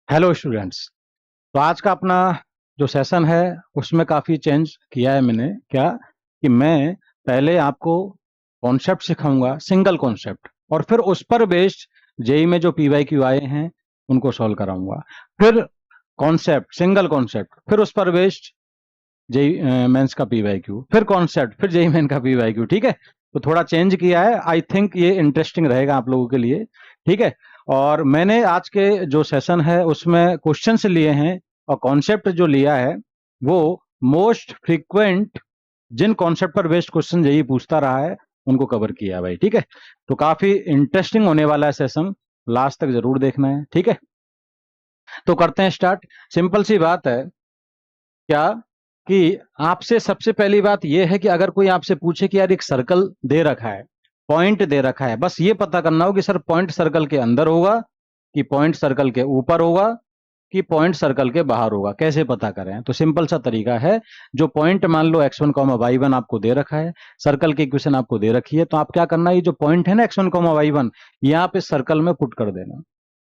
Hello students. तो आज का अपना जो सेशन है उसमें काफ़ी चेंज किया है मैंने। क्या कि मैं पहले आपको कॉन्सेप्ट सिखाऊंगा, सिंगल कॉन्सेप्ट, और फिर उस पर बेस्ड जेई में जो पीवाई क्यू आए हैं उनको सॉल्व कराऊंगा। फिर कॉन्सेप्ट, सिंगल कॉन्सेप्ट, फिर उस पर बेस्ड जेई मेंस का पीवाई क्यू, फिर कॉन्सेप्ट, फिर जेई मेन का पीवाई क्यू। ठीक है, तो थोड़ा चेंज किया है। आई थिंक ये इंटरेस्टिंग रहेगा आप लोगों के लिए। ठीक है, और मैंने आज के जो सेशन है उसमें क्वेश्चंस लिए हैं, और कॉन्सेप्ट जो लिया है वो मोस्ट फ्रीक्वेंट जिन कॉन्सेप्ट पर बेस्ड क्वेश्चन यही पूछता रहा है उनको कवर किया है भाई। ठीक है, तो काफी इंटरेस्टिंग होने वाला है सेशन, लास्ट तक जरूर देखना है। ठीक है, तो करते हैं स्टार्ट। सिंपल सी बात है। क्या कि आपसे सबसे पहली बात यह है कि अगर कोई आपसे पूछे कि यार एक सर्कल दे रखा है, पॉइंट दे रखा है, बस ये पता करना हो कि सर पॉइंट सर्कल के अंदर होगा कि पॉइंट सर्कल के ऊपर होगा कि पॉइंट सर्कल के बाहर होगा, कैसे पता करें? तो सिंपल सा तरीका है। जो पॉइंट मान लो x1 y1 आपको दे रखा है, सर्कल की इक्वेशन आपको दे रखी है, तो आप क्या करना है, ये जो पॉइंट है ना x1 y1, ये आप इस सर्कल में पुट कर देना।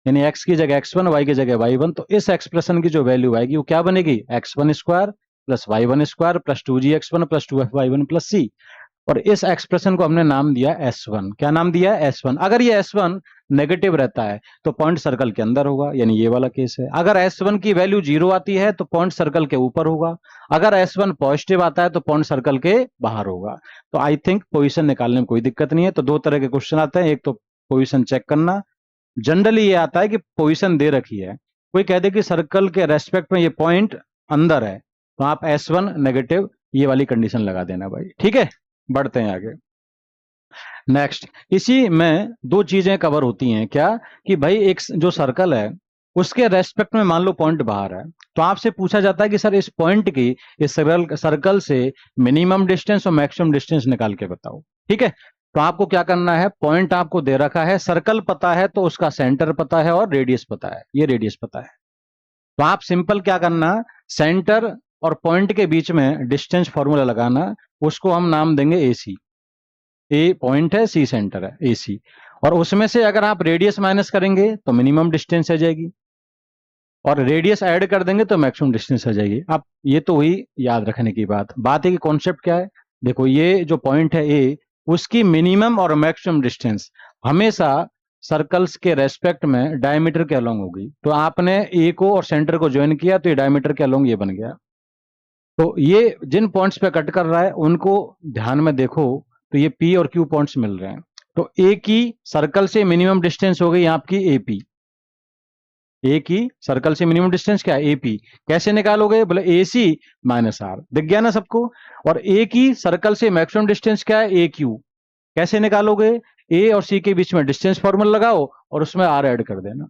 यानी x की जगह x1, y की जगह y1, तो इस एक्सप्रेशन की जो वैल्यू आएगी वो क्या बनेगी, x1 square plus y1 square plus 2g(x1) plus 2f(y1) plus c। और इस एक्सप्रेशन को हमने नाम दिया S1। क्या नाम दिया है? S1। अगर ये S1 नेगेटिव रहता है तो पॉइंट सर्कल के अंदर होगा, यानी ये वाला केस है। अगर S1 की वैल्यू 0 आती है तो पॉइंट सर्कल के ऊपर होगा। अगर S1 पॉजिटिव आता है तो पॉइंट सर्कल के बाहर होगा। तो आई थिंक पोजीशन निकालने में कोई दिक्कत नहीं है। तो दो तरह के क्वेश्चन आते हैं, एक तो पोजीशन चेक करना। जनरली ये आता है कि पोजीशन दे रखी है, कोई कह दे कि सर्कल के रेस्पेक्ट में ये पॉइंट अंदर है, तो आप S1 नेगेटिव ये वाली कंडीशन लगा देना भाई। ठीक है, बढ़ते हैं आगे। नेक्स्ट, इसी में दो चीजें कवर होती हैं। क्या कि भाई एक जो सर्कल है उसके रेस्पेक्ट में मान लो पॉइंट बाहर है, तो आपसे पूछा जाता है कि सर इस पॉइंट की इस सर्कल से मिनिमम डिस्टेंस और मैक्सिमम डिस्टेंस निकाल के बताओ। ठीक है, तो आपको क्या करना है, पॉइंट आपको दे रखा है, सर्कल पता है तो उसका सेंटर पता है और रेडियस पता है, ये रेडियस पता है। तो आप सिंपल क्या करना, सेंटर और पॉइंट के बीच में डिस्टेंस फॉर्मूला लगाना, उसको हम नाम देंगे ए सी। ए पॉइंट है, सी सेंटर है, ए सी। और उसमें से अगर आप रेडियस माइनस करेंगे तो मिनिमम डिस्टेंस आ जाएगी, और रेडियस ऐड कर देंगे तो मैक्सिमम डिस्टेंस आ जाएगी। अब ये तो हुई याद रखने की बात है कि कॉन्सेप्ट क्या है। देखो ये जो पॉइंट है ए, उसकी मिनिमम और मैक्सिमम डिस्टेंस हमेशा सर्कल्स के रेस्पेक्ट में डायमीटर के अलोंग होगी। तो आपने ए को और सेंटर को ज्वाइन किया तो ये डायमीटर के अलोंग ये बन गया। तो ये जिन पॉइंट्स पे कट कर रहा है उनको ध्यान में देखो, तो ये पी और क्यू पॉइंट्स मिल रहे हैं। तो ए की सर्कल से मिनिमम डिस्टेंस हो गई आपकी एपी। ए की सर्कल से मिनिमम डिस्टेंस क्या है, एपी। कैसे निकालोगे, बोले ए सी माइनस आर, दिख गया ना सबको। और ए की सर्कल से मैक्सिमम डिस्टेंस क्या है, ए क्यू। कैसे निकालोगे, ए और सी के बीच में डिस्टेंस फॉर्मूला लगाओ और उसमें आर ऐड कर देना,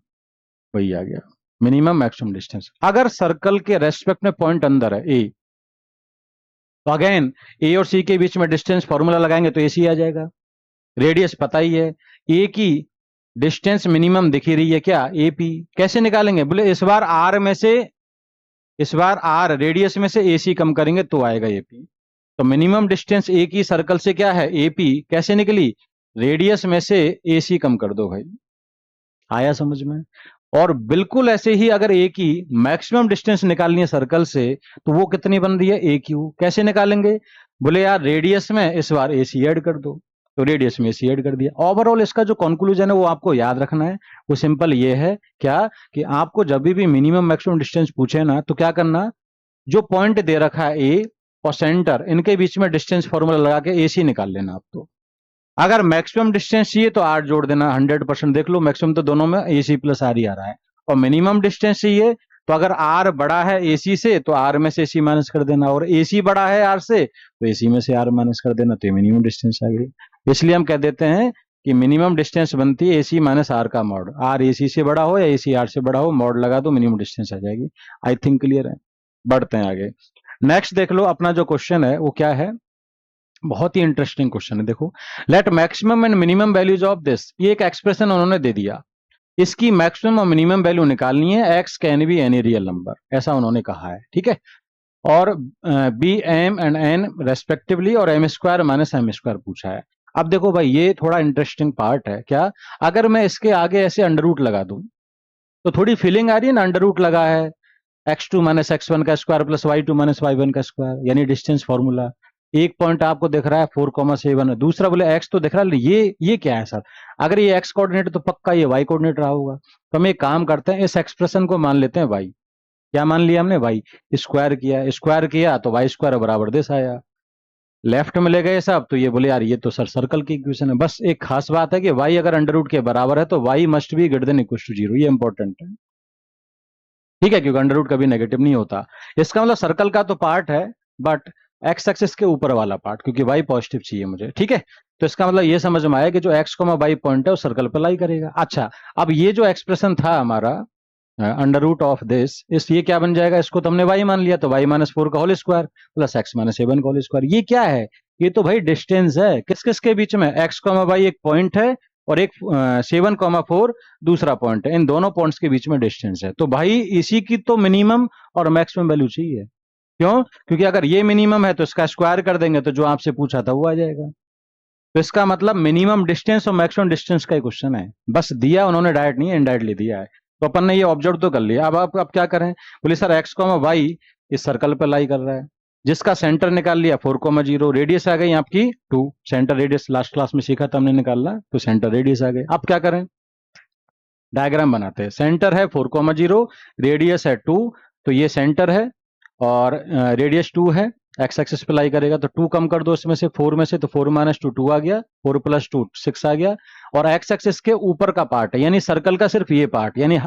वही आ गया मिनिमम मैक्सिमम डिस्टेंस। अगर सर्कल के रेस्पेक्ट में पॉइंट अंदर है ए, तो अगेन ए और सी के बीच में डिस्टेंस फॉर्मूला लगाएंगे तो ए सी आ जाएगा। रेडियस पता ही है, ए की डिस्टेंस मिनिमम दिख ही रही है क्या, ए पी। कैसे निकालेंगे, बोले इस बार आर में से, इस बार आर रेडियस में से ए सी कम करेंगे तो आएगा ए पी। तो मिनिमम डिस्टेंस ए की सर्कल से क्या है, ए पी। कैसे निकली, रेडियस में से ए सी कम कर दो भाई। आया समझ में? और बिल्कुल ऐसे ही अगर ए की मैक्सिमम डिस्टेंस निकालनी है सर्कल से, तो वो कितनी बन रही है, ए क्यू। कैसे निकालेंगे, बोले यार रेडियस में इस बार ए सी ऐड कर दो, तो रेडियस में ए सी ऐड कर दिया। ओवरऑल इसका जो कंक्लूजन है वो आपको याद रखना है। वो सिंपल ये है क्या कि आपको जब भी मिनिमम मैक्सिमम डिस्टेंस पूछे ना, तो क्या करना, जो पॉइंट दे रखा है ए और सेंटर, इनके बीच में डिस्टेंस फॉर्मूला लगा के ए सी निकाल लेना आप। तो अगर मैक्सिमम डिस्टेंस चाहिए तो आर जोड़ देना, 100%। देख लो मैक्सिमम तो दोनों में ए सी प्लस आर ही आ रहा है। और मिनिमम डिस्टेंस चाहिए तो अगर आर बड़ा है ए सी से तो आर में से ए सी माइनस कर देना, और ए सी बड़ा है आर से तो ए सी में से आर माइनस कर देना, तो मिनिमम डिस्टेंस आ गई। इसलिए हम कह देते हैं कि मिनिमम डिस्टेंस बनती है ए सी माइनस आर का मॉड। आर ए सी से बड़ा हो या ए सी आर से बड़ा हो, मॉड लगा दो, मिनिमम डिस्टेंस आ जाएगी। आई थिंक क्लियर है। बढ़ते हैं आगे। नेक्स्ट देख लो, अपना जो क्वेश्चन है वो क्या है, बहुत ही इंटरेस्टिंग क्वेश्चन है। देखो, let maximum and minimum values of this, ये एक एक्सप्रेशन उन्होंने दे दिया, इसकी मैक्सिमम और मिनिमम वैल्यू निकालनी है, X can be any real number, ऐसा उन्होंने कहा है। ठीक है, और B M and N respectively, और M square minus M square पूछा है। अब देखो भाई, ये थोड़ा इंटरेस्टिंग पार्ट है। क्या, अगर मैं इसके आगे ऐसे अंडर रूट लगा दूं तो थोड़ी फीलिंग आ रही है ना, अंडर रूट लगा है, x2 माइनस x1 का square plus y2 minus y1 का स्क्वायर, यानी डिस्टेंस फॉर्मूला। एक पॉइंट आपको दिख रहा है 4,7, दूसरा बोले x तो दिख रहा है, ये क्या है सर? अगर ये x कोऑर्डिनेट तो पक्का ये y कोऑर्डिनेट रहा होगा। तो हम एक काम करते हैं, इस एक्सप्रेशन को मान लेते हैं y। क्या मान लिया हमने? y। स्क्वायर किया तो y स्क्वायर बराबर दिस आया। लेफ्ट में ले गए साहब, तो ये बोले यार ये तो सर सर्कल की इक्वेशन है। बस एक खास बात है कि y अगर अंडर रूट के बराबर है तो y must be greater than equal to 0, ये इंपॉर्टेंट है, ठीक है, क्योंकि अंडर रूट कभी नेगेटिव नहीं होता। इसका मतलब सर्कल का तो पार्ट है, बट एक्स एक्सिस के ऊपर वाला पार्ट, क्योंकि वाई पॉजिटिव चाहिए मुझे, ठीक है। तो इसका मतलब ये समझ में आया कि जो एक्स को वाई पॉइंट है वो सर्कल पर लाई करेगा। अच्छा, अब ये जो एक्सप्रेशन था हमारा अंडर रूट ऑफ दिस, इस ये क्या बन जाएगा? इसको तो हमने वाई मान लिया, तो वाई माइनस 4 का whole square plus X minus 7 का होल स्क्वायर। ये क्या है? ये तो भाई डिस्टेंस है। किस किस के बीच में? एक्स कॉमा वाई एक पॉइंट है, और एक 7,4 दूसरा पॉइंट है। इन दोनों पॉइंट्स के बीच में डिस्टेंस है। तो भाई इसी की तो मिनिमम और मैक्सिमम वैल्यू चाहिए। क्यों? क्योंकि अगर ये मिनिमम है तो इसका स्क्वायर कर देंगे तो जो आपसे पूछा था वो आ जाएगा। तो इसका मतलब मिनिमम डिस्टेंस और मैक्सिमम डिस्टेंस का ही क्वेश्चन है। बस दिया उन्होंने, डायरेक्ट नहीं, इनडायरेक्टली दिया है। तो अपन ने ये ऑब्जर्व तो कर लिया। अब आप क्या करें? बोले सर एक्स कॉमा वाई इस सर्कल पे लाई कर रहा है, जिसका सेंटर निकाल लिया 4,0, रेडियस आ गई आपकी 2। सेंटर रेडियस लास्ट क्लास में सीखा था हमने निकालना, तो सेंटर रेडियस आ गई। अब क्या करें? डायग्राम बनाते हैं। सेंटर है 4,0, रेडियस है 2, तो ये सेंटर है और रेडियस 2 है। एक्स एक्सिस पे लाई करेगा तो 2 कम कर दो इसमें से, 4 में से, तो 4 माइनस 2 2 आ गया, 4 प्लस 2 6 आ गया। और एक्स एक्सिस के ऊपर का पार्ट है, यानी सर्कल का सिर्फ ये पार्ट, यानी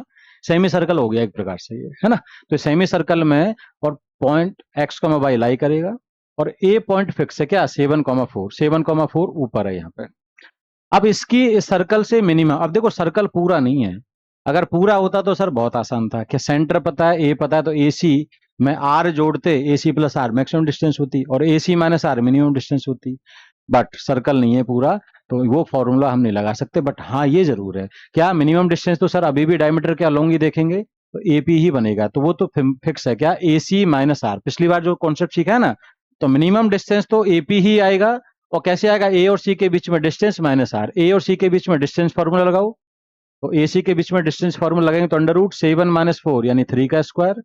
सेमी सर्कल हो गया एक प्रकार से ये, है ना। तो सेमी सर्कल में और पॉइंट एक्स कॉमा वाई लाई करेगा, और ए पॉइंट फिक्स है क्या? 7,4, 7,4 ऊपर है यहाँ पे। अब इसकी इस सर्कल से मिनिमम, अब देखो सर्कल पूरा नहीं है, अगर पूरा होता तो सर बहुत आसान था कि सेंटर पता है, ए पता है, तो ए सी में आर जोड़ते, A C plus R maximum distance होती, और A C minus R minimum distance होती। बट सर्कल नहीं है पूरा, तो वो फॉर्मूला हम नहीं लगा सकते। बट हाँ ये जरूर है, क्या मिनिमम डिस्टेंस तो सर अभी भी डायमीटर के अलोंग ही देखेंगे तो एपी ही बनेगा, तो वो तो फिक्स है क्या? ए सी माइनस आर, पिछली बार जो कॉन्सेप्ट सीखा है ना, तो मिनिमम डिस्टेंस तो एपी ही आएगा। और कैसे आएगा? ए और सी के बीच में डिस्टेंस माइनस आर, ए और सी के बीच में डिस्टेंस फॉर्मूला लगाओ, तो ए सी के बीच में डिस्टेंस फॉर्मूला लगाएंगे तो अंडर रूट 7 माइनस 4 यानी 3 का स्क्वायर,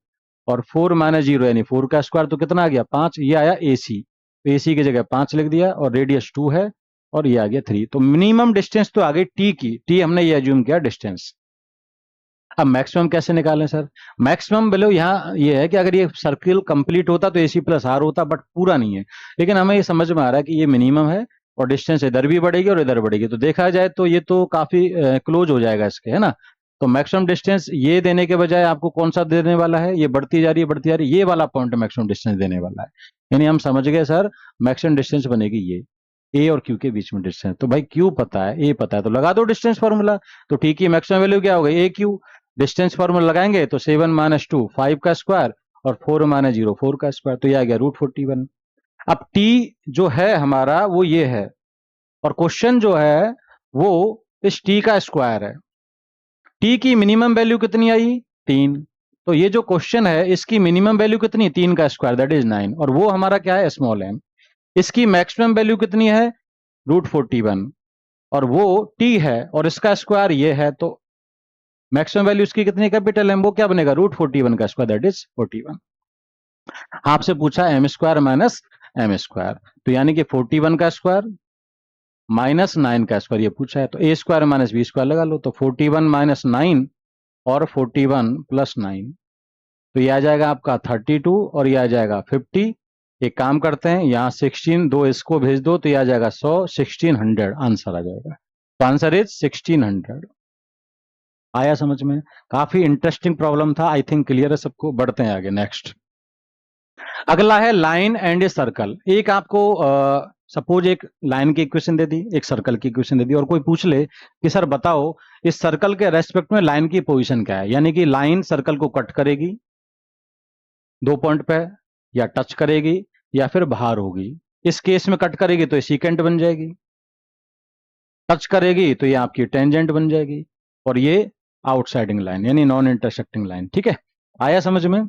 और 4 माइनस 0 यानी 4 का स्क्वायर, तो कितना आ गया? 5। ये आया ए सी, ए सी की जगह 5 लिख दिया, और रेडियस 2 है, और ये आ गया 3। तो मिनिमम डिस्टेंस तो आ गई टी की, टी हमने ये एज्यूम किया डिस्टेंस। अब मैक्सिमम कैसे निकालें सर? मैक्सिमम वैल्यू यहाँ ये है कि अगर ये सर्किल कंप्लीट होता तो AC प्लस आर होता, बट पूरा नहीं है। लेकिन हमें ये समझ में आ रहा है कि ये मिनिमम है, और डिस्टेंस इधर भी बढ़ेगी और इधर बढ़ेगी, तो देखा जाए तो ये तो काफी क्लोज हो जाएगा इसके, है ना। तो मैक्सिमम डिस्टेंस ये देने के बजाय आपको कौन सा देने वाला है? ये बढ़ती जा रही है, बढ़ती जा रही है, ये वाला पॉइंट मैक्सिमम डिस्टेंस देने वाला है। यानी हम समझ गए सर, मैक्सिमम डिस्टेंस बनेगी ये, ए और क्यू के बीच में डिस्टेंस। तो भाई क्यू पता है, ए पता है, तो लगा दो डिस्टेंस फॉर्मूला। तो ठीक है, मैक्सिमम वैल्यू क्या हो गई? ए क्यू। डिस्टेंस फॉर्मूला लगाएंगे तो 7 माइनस 2 5 का स्क्वायर, और 4 माइनस 0 4 का स्क्वायर, तो ये आ गया √41। अब टी जो है हमारा वो ये है, और क्वेश्चन जो है वो इस टी का स्क्वायर है। टी की मिनिमम वैल्यू कितनी आई? 3। तो ये जो क्वेश्चन है इसकी मिनिमम वैल्यू कितनी? 3 का स्क्वायर, दैट इज 9, और वो हमारा क्या है? Small M. इसकी मैक्सिमम वैल्यू कितनी है? √41, और वो टी है, और इसका स्क्वायर ये है, तो मैक्सिमम वैल्यू इसकी कितनी? कैपिटल एम, वो क्या बनेगा? √41 का स्क्वायर, दैट इज 41। आपसे पूछा M square minus M square, तो यानी कि 41 का स्क्वायर माइनस 9 का स्क्वायर ये पूछा है, तो ए स्क्वायर माइनस बी स्क्वायर लगा लो, तो 41 माइनस 9 और 41 प्लस 9, तो ये आ जाएगा आपका 32, और ये आ जाएगा 50। एक काम करते हैं, यहाँ 16 दो इसको भेज दो, तो ये आ जाएगा 100, 1600 आंसर आ जाएगा। तो आंसर इज 1600। आया समझ में? काफी इंटरेस्टिंग प्रॉब्लम था, आई थिंक क्लियर है सबको। बढ़ते हैं आगे, नेक्स्ट। अगला है लाइन एंड ए सर्कल। एक आपको सपोज एक लाइन की इक्वेशन दे दी, एक सर्कल की इक्वेशन दे दी, और कोई पूछ ले कि सर बताओ इस सर्कल के रेस्पेक्ट में लाइन की पोजीशन क्या है, यानी कि लाइन सर्कल को कट करेगी 2 पॉइंट पे, या टच करेगी, या फिर बाहर होगी। इस केस में कट करेगी तो ये सीकेंट बन जाएगी, टच करेगी तो ये आपकी टेंजेंट बन जाएगी, और ये आउटसाइडिंग लाइन यानी नॉन इंटरसेक्टिंग लाइन। ठीक है, आया समझ में?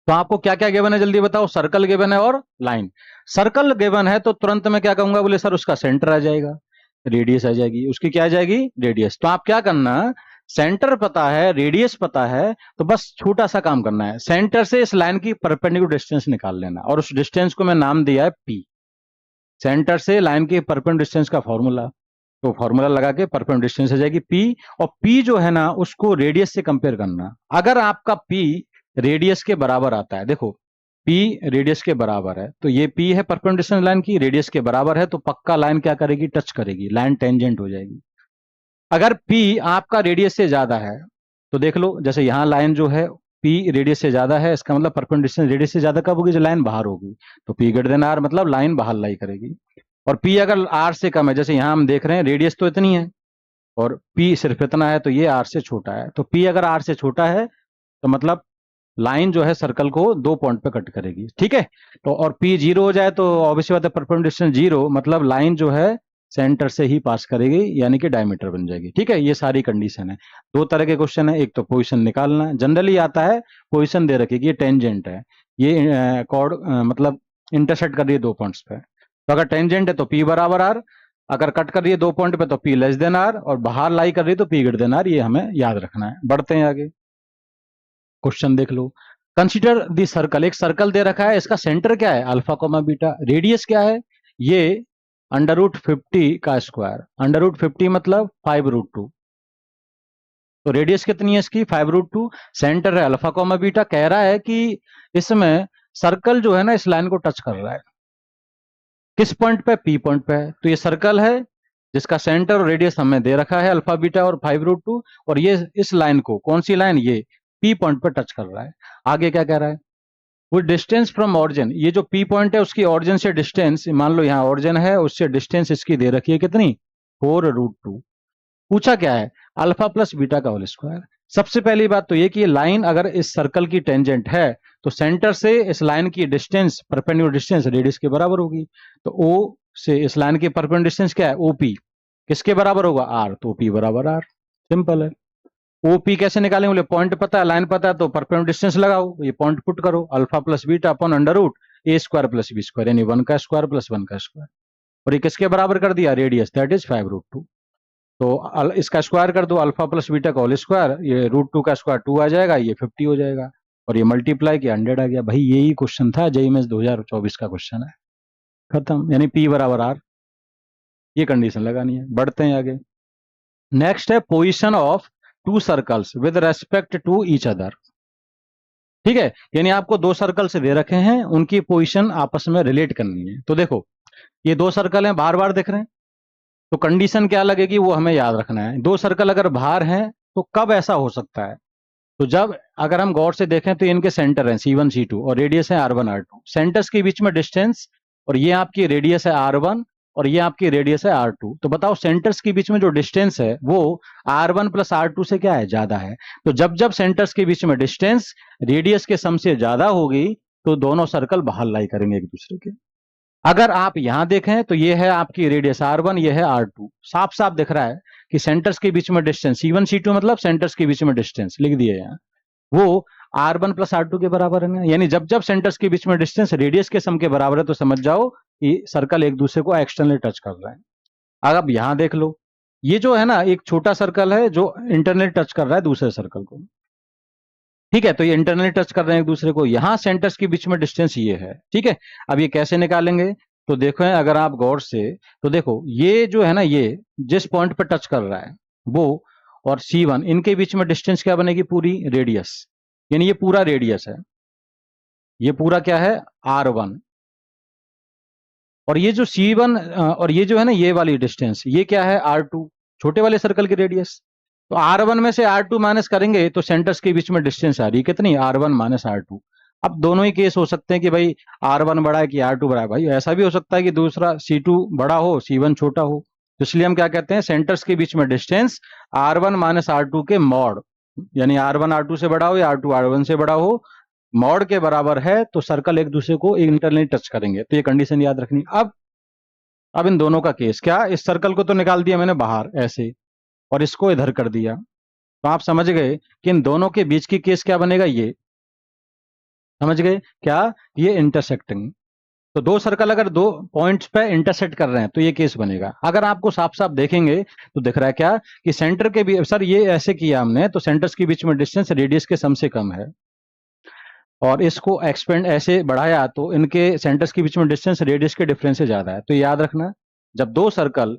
तो आपको क्या क्या गिवन है जल्दी बताओ। सर्कल गिवन है और लाइन। सर्कल गिवन है तो तुरंत मैं क्या कहूंगा? बोले सर उसका सेंटर आ जाएगा, रेडियस आ जाएगी, उसकी क्या आ जाएगी? रेडियस। तो आप क्या करना, सेंटर पता है, रेडियस पता है, तो बस छोटा सा काम करना है, सेंटर से इस लाइन की परपेंडिकुलर डिस्टेंस निकाल लेना, और उस डिस्टेंस को मैं नाम दिया है पी। सेंटर से लाइन के परपेंडिकुलर डिस्टेंस का फॉर्मूला, तो फॉर्मूला लगा के परपेंडिकुलर डिस्टेंस हो जाएगी पी, और पी जो है ना उसको रेडियस से कंपेयर करना। अगर आपका पी रेडियस के बराबर आता है, देखो पी रेडियस के बराबर है, तो ये पी है परपेंडिकुलर डिस्टेंस लाइन की, रेडियस के बराबर है, तो पक्का लाइन क्या करेगी, टच करेगी, लाइन टेंजेंट हो जाएगी। अगर पी आपका रेडियस से ज्यादा है, तो देख लो जैसे यहां लाइन जो है पी रेडियस से ज्यादा है, इसका मतलब परपेंडिकुलर डिस्टेंस रेडियस से ज्यादा कब होगी, जो लाइन बाहर होगी, तो पी ग्रेटर देन आर, मतलब लाइन बाहर लाई करेगी। और पी अगर आर से कम है, जैसे यहां हम देख रहे हैं रेडियस तो इतनी है और पी सिर्फ इतना है, तो ये आर से छोटा है, तो पी अगर आर से छोटा है तो मतलब लाइन जो है सर्कल को 2 पॉइंट पे कट करेगी, ठीक है। तो और पी जीरो हो जाए तो ऑब्वियसली बात है परपेंडिकुलर डिस्टेंस जीरो, मतलब लाइन जो है सेंटर से ही पास करेगी, यानी कि डायमीटर बन जाएगी, ठीक है। ये सारी कंडीशन है। दो तरह के क्वेश्चन है, एक तो पोजीशन निकालना जनरली आता है, पोजीशन दे रखी ये टेंजेंट है, ये कॉर्ड मतलब इंटरसेक्ट कर रही है 2 पॉइंट्स पे, तो अगर टेंजेंट है तो पी बराबर आर, अगर कट कर रही है 2 पॉइंट पे तो पी लेस देन आर, और बाहर लाई कर रही है तो पी ग्रेटर देन आर, ये हमें याद रखना है। बढ़ते हैं आगे, क्वेश्चन देख लो। कंसिडर दी सर्कल, एक सर्कल दे रखा है, इसका सेंटर क्या है, अल्फा कोमा बीटा, रेडियस क्या है, ये √50 का स्क्वायर, √50 मतलब 5√2, तो रेडियस कितनी है इसकी 5√2, सेंटर है अल्फा कोमा बीटा, कह रहा है कि इसमें सर्कल जो है ना इस लाइन को टच कर रहा है, किस पॉइंट पे, पी पॉइंट पे है, तो ये सर्कल है जिसका सेंटर और रेडियस हमें दे रखा है अल्फा बीटा और 5√2, और ये इस लाइन को, कौन सी लाइन, ये पी पॉइंट पर टच कर रहा है। आगे क्या कह रहा है, वो डिस्टेंस फ्रॉम ऑरिजिन, ये जो पी पॉइंट है उसकी ऑरिजिन से डिस्टेंस, मान लो यहाँ ऑरिजिन है, उससे डिस्टेंस इसकी दे रखी है कितनी, 4√2। पूछा क्या है, अल्फा प्लस बीटा का होल स्क्वायर। सबसे पहली बात तो ये कि ये लाइन अगर इस सर्कल की टेंजेंट है तो सेंटर से इस लाइन की डिस्टेंस, परपेंडिकुलर डिस्टेंस रेडियस के बराबर होगी, तो ओ से इस लाइन की परपेंडिकुलर डिस्टेंस क्या है, ओपी, किसके बराबर होगा, आर, तो ओपी बराबर आर, सिंपल है। ओपी कैसे निकालेंगे, बोले पॉइंट पता है, लाइन पता है, तो परपेंडिकुलर डिस्टेंस लगाओ, ये पॉइंट पुट करो, alpha plus beta upon under root a² plus b², यानी 1 का स्क्वायर प्लस 1 का स्क्वायर, और ये किसके बराबर कर दिया, रेडियस, दैट इज 5√2। तो इसका स्क्वायर कर दो, अल्फा प्लस बीटा का होल स्क्वायर, ये √2 का स्क्वायर 2 आ जाएगा, ये 50 हो जाएगा, और ये मल्टीप्लाई किया 100 आ गया। भाई यही क्वेश्चन था जेईई मेंस 2024 का क्वेश्चन है, खत्म, यानी पी बराबर आर, ये कंडीशन लगानी है। बढ़ते हैं आगे, नेक्स्ट है position of two circles with respect to each other, ठीक है, यानी आपको दो सर्कल से दे रखे हैं, उनकी पोजीशन आपस में रिलेट करनी है। तो देखो ये दो सर्कल हैं, बार बार दिख रहे हैं, तो कंडीशन क्या लगेगी वो हमें याद रखना है। दो सर्कल अगर बाहर हैं तो कब ऐसा हो सकता है, तो जब, अगर हम गौर से देखें तो इनके सेंटर हैं C1 C2 और रेडियस है R1 R2, सेंटर्स के बीच में डिस्टेंस, और ये आपकी रेडियस है R1 और ये आपकी रेडियस है R2, तो बताओ सेंटर्स के बीच में जो डिस्टेंस है वो R1 प्लस R2 से क्या है, ज्यादा है। तो जब जब सेंटर्स के बीच में डिस्टेंस रेडियस के सम से ज्यादा होगी तो दोनों सर्कल बाहर लाई करेंगे एक दूसरे के। अगर आप यहां देखें तो ये है आपकी रेडियस R1, ये है R2, साफ साफ दिख रहा है कि सेंटर्स के बीच में डिस्टेंस C1 C2 मतलब सेंटर्स के बीच में डिस्टेंस लिख दिए यहाँ, वो R1 प्लस R2 के बराबर है ना, यानी जब जब सेंटर्स के बीच में डिस्टेंस रेडियस के सम के बराबर है तो समझ जाओ कि सर्कल एक दूसरे को एक्सटर्नली टच कर रहे हैं। अगर आप यहां देख लो, ये जो है ना एक छोटा सर्कल है जो इंटरनली टच कर रहा है दूसरे सर्कल को, ठीक है, तो ये इंटरनली टच कर रहे हैं एक दूसरे को, यहां सेंटर्स के बीच में डिस्टेंस ये है, ठीक है। अब ये कैसे निकालेंगे, तो देखो अगर आप गौर से, तो देखो ये जो है ना, ये जिस पॉइंट पर टच कर रहा है वो और C1, इनके बीच में डिस्टेंस क्या बनेगी, पूरी रेडियस, यानी ये पूरा रेडियस है, ये पूरा क्या है, R1, और ये जो C1 और ये जो है ना ये वाली डिस्टेंस, ये क्या है, R2, छोटे वाले सर्कल की रेडियस। तो R1 में से R2 माइनस करेंगे तो सेंटर्स के बीच में डिस्टेंस आ रही है कितनी, R1 माइनस R2। अब दोनों ही केस हो सकते हैं कि भाई R1 बड़ा है कि R2 बड़ा है, भाई ऐसा भी हो सकता है कि दूसरा C2 बड़ा हो C1 छोटा हो, तो इसलिए हम क्या कहते हैं, सेंटर्स के बीच में डिस्टेंस R1 माइनस R2 के मॉड, यानी R1 R2 से बड़ा हो या R2 R1 से बड़ा हो, मॉड के बराबर है तो सर्कल एक दूसरे को इंटरनली टच करेंगे, तो ये कंडीशन याद रखनी। अब इन दोनों का केस क्या, इस सर्कल को तो निकाल दिया मैंने बाहर ऐसे, और इसको इधर कर दिया, तो आप समझ गए कि इन दोनों के बीच की केस क्या बनेगा, ये समझ गए क्या, ये इंटरसेक्टिंग, तो दो सर्कल अगर दो पॉइंट्स पे इंटरसेक्ट कर रहे हैं तो ये केस बनेगा। अगर आपको साफ साफ देखेंगे तो दिख रहा है क्या कि सेंटर के भी, सर ये ऐसे किया हमने तो सेंटर्स के बीच में डिस्टेंस रेडियस के सम से कम है, और इसको एक्सपेंड ऐसे बढ़ाया तो इनके सेंटर्स के बीच में डिस्टेंस रेडियस के डिफरेंस से ज्यादा है। तो याद रखना, जब दो सर्कल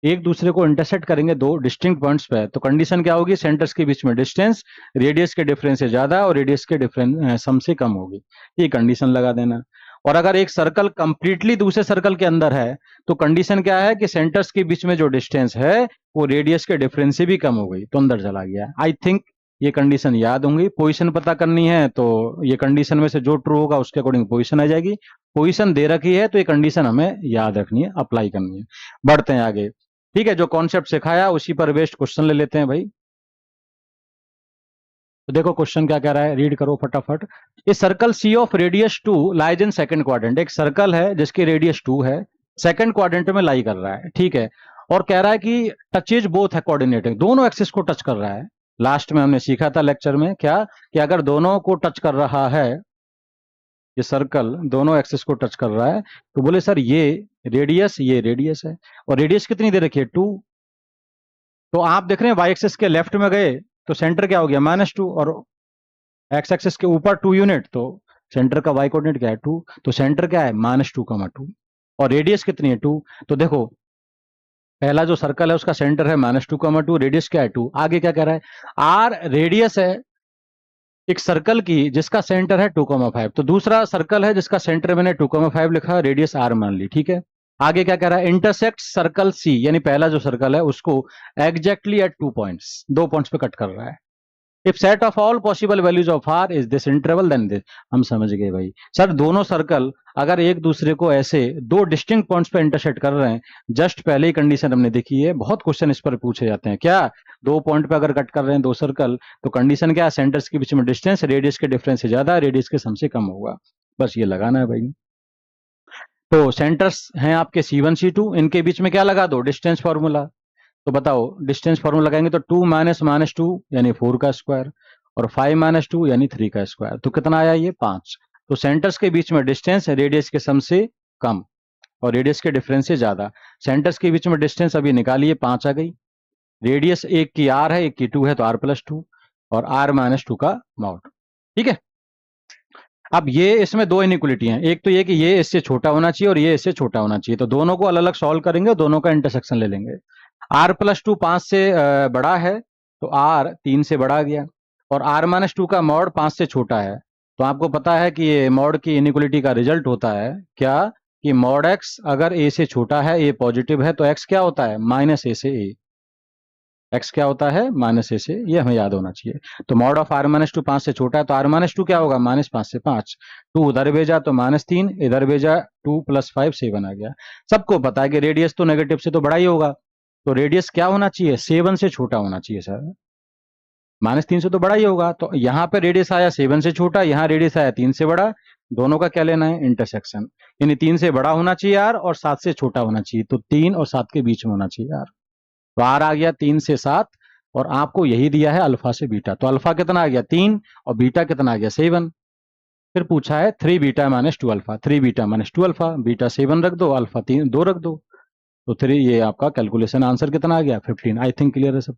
एक दूसरे को इंटरसेक्ट करेंगे दो डिस्टिंक्ट पॉइंट्स पे, तो कंडीशन क्या होगी, सेंटर्स के बीच में डिस्टेंस रेडियस के डिफरेंस से ज्यादा और रेडियस के डिफरेंस सम से कम होगी। ये कंडीशन लगा देना। और अगर एक सर्कल कंप्लीटली दूसरे सर्कल के अंदर है तो कंडीशन क्या है कि सेंटर्स के बीच में जो डिस्टेंस है वो रेडियस के डिफरेंस से भी कम हो गई, तो अंदर चला गया। आई थिंक ये कंडीशन याद होंगी। पोजीशन पता करनी है तो ये कंडीशन में से जो ट्रू होगा उसके अकॉर्डिंग पोजीशन आ जाएगी। पोजीशन दे रखी है तो ये कंडीशन हमें याद रखनी है, अप्लाई करनी है। बढ़ते हैं आगे। ठीक है, जो कॉन्सेप्ट सिखाया उसी पर बेस्ड क्वेश्चन ले लेते हैं भाई। तो देखो क्वेश्चन क्या कह रहा है, रीड करो फटाफट। इस circle C of radius 2 lies in second quadrant, एक सर्कल है जिसकी रेडियस 2 है, सेकंड क्वाड्रेंट में लाई कर रहा है, ठीक है। और कह रहा है कि टचेज बोथ है कोऑर्डिनेटिंग, दोनों एक्सिस को टच कर रहा है। लास्ट में हमने सीखा था लेक्चर में क्या, कि अगर दोनों को टच कर रहा है, ये सर्कल दोनों एक्सिस को टच कर रहा है, तो बोले सर ये रेडियस है, और रेडियस कितनी दे रखी है 2। तो आप देख रहे हैं वाई एक्सिस के लेफ्ट में गए तो सेंटर क्या हो गया -2, और एक्स एक्सिस के ऊपर 2 यूनिट, तो सेंटर का वाई कोऑर्डिनेट क्या है 2, तो सेंटर क्या है -2,2, और रेडियस कितनी है 2। तो देखो पहला जो सर्कल है उसका सेंटर है -2,2, रेडियस क्या है 2। आगे क्या कह रहा है, आर रेडियस है एक सर्कल की जिसका सेंटर है 2,5, तो दूसरा सर्कल है जिसका सेंटर मैंने 2,5 लिखा, रेडियस आर मान ली, ठीक है। आगे क्या कह रहा है, इंटरसेक्ट सर्कल सी, यानी पहला जो सर्कल है उसको एग्जैक्टली एट 2 पॉइंट्स, 2 पॉइंट्स पे कट कर रहा है। If set of all possible values of R is this interval then this. हम समझ गए भाई। सर दोनों सर्कल अगर एक दूसरे को ऐसे दो डिस्टिंक्ट पॉइंट्स पे इंटरसेक्ट कर रहे हैं, जस्ट पहले ही कंडीशन हमने देखी है, बहुत क्वेश्चन इस पर पूछे जाते हैं क्या, दो पॉइंट पे अगर कट कर रहे हैं दो सर्कल, तो कंडीशन क्या है, सेंटर्स के बीच में डिस्टेंस रेडियस के डिफरेंस से ज्यादा, रेडियस के सम से कम होगा। बस ये लगाना है भाई। तो सेंटर्स हैं आपके C1 C2, इनके बीच में क्या लगा दो, डिस्टेंस फॉर्मूला। तो बताओ डिस्टेंस फॉर्मूला लगाएंगे तो 2 माइनस माइनस 2 यानी 4 का स्क्वायर, और 5 माइनस 2 यानी 3 का स्क्वायर, तो कितना आया ये 5। तो सेंटर्स के बीच में डिस्टेंस रेडियस के सम से कम और रेडियस के डिफरेंस से ज्यादा। सेंटर्स के बीच में डिस्टेंस अभी निकालिए, 5 आ गई। रेडियस एक की r है, एक की 2 है, तो r+2 और r-2 का मॉड, ठीक है। अब ये इसमें दो इनइक्वलिटी हैं, एक तो ये कि ये इससे छोटा होना चाहिए और ये इससे छोटा होना चाहिए, तो दोनों को अलग अलग सॉल्व करेंगे, दोनों का इंटरसेक्शन ले लेंगे। r+2 5 से बड़ा है तो r 3 से बड़ा गया, और r-2 का मॉड 5 से छोटा है। तो आपको पता है कि ये मॉड की इनइक्वलिटी का रिजल्ट होता है क्या, कि मॉड x अगर a से छोटा है, a पॉजिटिव है, तो x क्या होता है, -a से a। x क्या होता है, -a से, ये हमें याद होना चाहिए। तो मॉड ऑफ r-2 5 से छोटा है, तो r-2 क्या होगा, -5 से 5, 2 उधर भेजा तो -3, इधर भेजा 2 + 5 7 आ गया। सबको पता है कि रेडियस तो नेगेटिव से तो बड़ा ही होगा, तो रेडियस क्या होना चाहिए, 7 से छोटा होना चाहिए सर, -3 से तो बड़ा ही होगा। तो यहाँ पे रेडियस आया 7 से छोटा, यहाँ रेडियस आया 3 से बड़ा, दोनों का क्या लेना है, इंटरसेक्शन। यानी 3 से बड़ा होना चाहिए r और 7 से छोटा होना चाहिए, तो 3 और 7 के बीच में होना चाहिए r। तो r आ गया 3 से 7, और आपको यही दिया है अल्फा से बीटा, तो अल्फा कितना आ गया 3 और बीटा कितना आ गया 7। फिर पूछा है 3 beta -2 alpha, 3 beta -2 alpha, beta 7 रख दो, अल्फा 3 2 रख दो, तो 3, ये आपका कैलकुलेशन आंसर कितना आ गया 15। आई थिंक क्लियर है सब,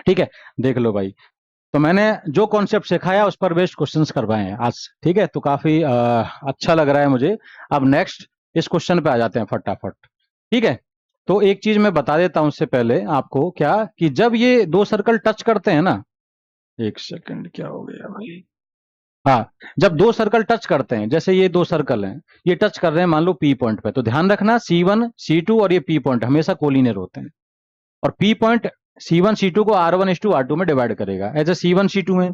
ठीक है। देख लो भाई, तो मैंने जो कॉन्सेप्ट सिखाया उस पर बेस्ड क्वेश्चंस करवाए हैं आज, ठीक है, तो काफी अच्छा लग रहा है मुझे। अब नेक्स्ट इस क्वेश्चन पे आ जाते हैं फटाफट, ठीक है। तो एक चीज मैं बता देता हूं उससे पहले आपको, क्या कि जब ये दो सर्कल टच करते हैं ना, एक सेकंड क्या हो गया भाई, हाँ, जब दो सर्कल टच करते हैं, जैसे ये दो सर्कल हैं, ये टच कर रहे हैं मान लो पी पॉइंट पे, तो ध्यान रखना C1 C2 और ये पी पॉइंट हमेशा कोलिनियर होते हैं, और पी पॉइंट C1 C2 को R1 R2 में डिवाइड करेगा, ऐसे C1 C2 है,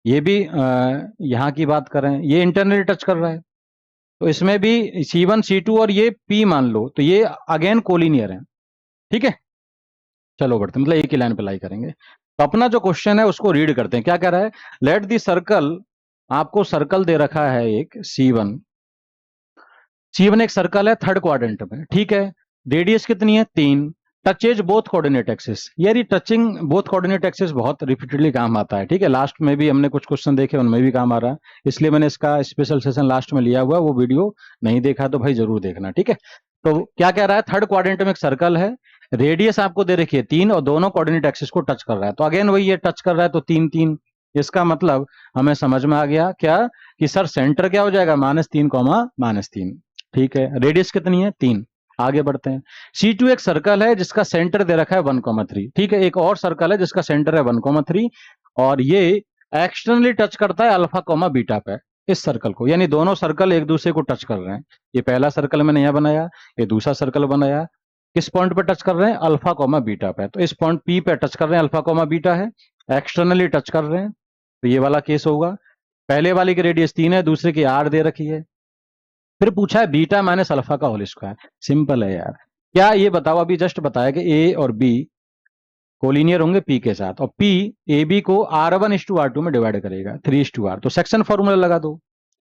ये भी यहाँ की बात कर रहे हैं, ये इंटरनली टच कर रहा है, तो इसमें भी C1 C2 और ये P मान लो, तो ये अगेन कोलिनियर है, ठीक है। चलो बढ़ते, मतलब एक ही लाइन पे लाई करेंगे। तो अपना जो क्वेश्चन है उसको रीड करते हैं, क्या कह रहा है, लेट दी सर्कल, आपको सर्कल दे रखा है एक C1, C1 एक सर्कल है थर्ड क्वाड्रेंट में, ठीक है, रेडियस कितनी है 3, टचेज बोथ कोऑर्डिनेट एक्सिस। यार ये टचिंग बोथ कोऑर्डिनेट एक्सिस बहुत रिपीटेडली काम आता है, ठीक है। लास्ट में भी हमने कुछ क्वेश्चन देखे, उनमें भी काम आ रहा है, इसलिए मैंने इसका स्पेशल सेशन लास्ट में लिया हुआ है। वो वीडियो नहीं देखा तो भाई जरूर देखना, ठीक है। तो क्या कह रहा है, थर्ड क्वाड्रेंट में एक सर्कल है, रेडियस आपको दे रखी है 3 और दोनों कोऑर्डिनेट एक्सिस को टच कर रहा है। तो अगेन वही ये टच कर रहा है तो 3 3, इसका मतलब हमें समझ में आ गया क्या कि सर सेंटर क्या हो जाएगा, -3, -3, ठीक है। रेडियस कितनी है, 3। आगे बढ़ते हैं। C2 एक सर्कल है जिसका सेंटर दे रखा है 1,3, ठीक है। एक और सर्कल है जिसका सेंटर है 1,3 और ये एक्सटर्नली टच करता है अल्फा कॉमा बीटा पे इस सर्कल को, यानी दोनों सर्कल एक दूसरे को टच कर रहे हैं। ये पहला सर्कल मैंने यहां बनाया, ये दूसरा सर्कल बनाया, किस पॉइंट पे टच कर रहे हैं, अल्फा कॉमा बीटा पे। तो इस पॉइंट P पे टच कर रहे हैं, अल्फा कॉमा बीटा है, एक्सटर्नली टच कर रहे हैं, तो ये वाला केस होगा। पहले वाले की रेडियस 3 है, दूसरे की R दे रखी है। फिर पूछा है बीटा माइनस अल्फा का होल स्क्वायर। सिंपल है यार, क्या ये बताओ, अभी जस्ट बताया कि ए और बी कोलिनियर होंगे पी के साथ, और पी ए बी को R1:R2 में डिवाइड करेगा 3:R। तो सेक्शन फॉर्मूला लगा दो,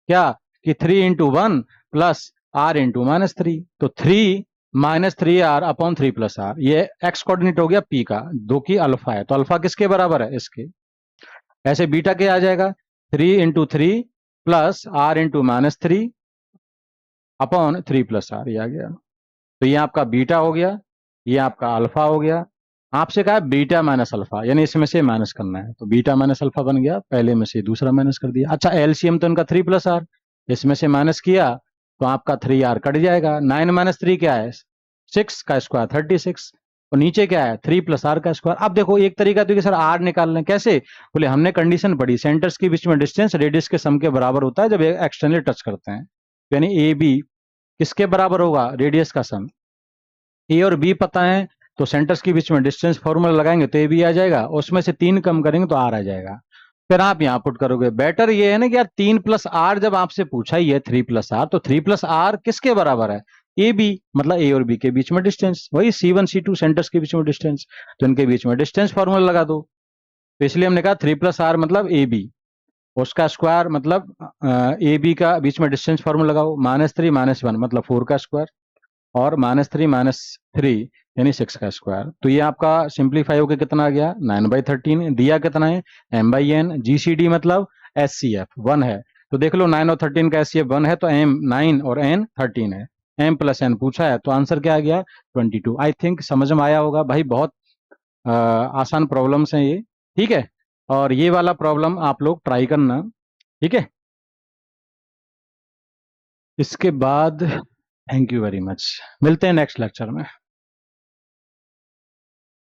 क्या कि 3 × 1 प्लस R × -3, तो 3 -3R अपॉन 3 + R, ये एक्स कोऑर्डिनेट हो गया पी का, दो की अल्फा है, तो अल्फा किसके बराबर है, इसके। ऐसे बीटा क्या आ जाएगा, 3 × 3 प्लस R × -3 अपॉन 3 + R, ये आ गया। तो ये आपका बीटा हो गया, ये आपका अल्फा हो गया। आपसे कहा बीटा माइनस अल्फा, यानी इसमें से माइनस करना है, तो बीटा माइनस अल्फा बन गया, पहले में से दूसरा माइनस कर दिया। अच्छा एलसीएम तो इनका 3 + R, इसमें से माइनस किया तो आपका 3R कट जाएगा। 9 - 3 क्या है, 6 का स्क्वायर 36, और नीचे क्या है 3 + R का स्क्वायर। अब देखो एक तरीका तो कि सर R निकाल लें, कैसे, बोले हमने कंडीशन पढ़ी सेंटर्स के बीच में डिस्टेंस रेडियस के सम के बराबर होता है जब एक्सटर्नली टच करते हैं, यानी ए बी किसके बराबर होगा, रेडियस का सम। ए और बी पता है तो सेंटर्स के बीच में डिस्टेंस फॉर्मूला लगाएंगे तो ए बी आ जाएगा, उसमें से 3 कम करेंगे तो आर आ जाएगा। फिर आप यहां पुट करोगे। बेटर ये है ना कि यार 3 + R जब आपसे पूछा ही है 3 + R, तो 3 + R किसके बराबर है, ए बी, मतलब ए और बी के बीच में डिस्टेंस, वही C1 C2 सेंटर्स के बीच में डिस्टेंस, तो इनके बीच में डिस्टेंस फॉर्मूला लगा दो। तो इसलिए हमने कहा 3 + R मतलब ए बी, उसका स्क्वायर मतलब ए बी का बीच में डिस्टेंस फॉर्मूला लगाओ, -3 - 1 मतलब 4 का स्क्वायर, और -3 - 3 यानी 6 का स्क्वायर। तो ये आपका सिंप्लीफाई होकर कितना आ गया, 9/13। दिया कितना है, m/n। GCD मतलब SCF 1 है, तो देख लो 9 और 13 का SCF 1 है, तो m 9 और n 13 है, m + n पूछा है, तो आंसर क्या आ गया 22। आई थिंक समझ में आया होगा भाई, बहुत आसान प्रॉब्लम्स हैं ये, ठीक है। और ये वाला प्रॉब्लम आप लोग ट्राई करना, ठीक है। इसके बाद थैंक यू वेरी मच, मिलते हैं नेक्स्ट लेक्चर में।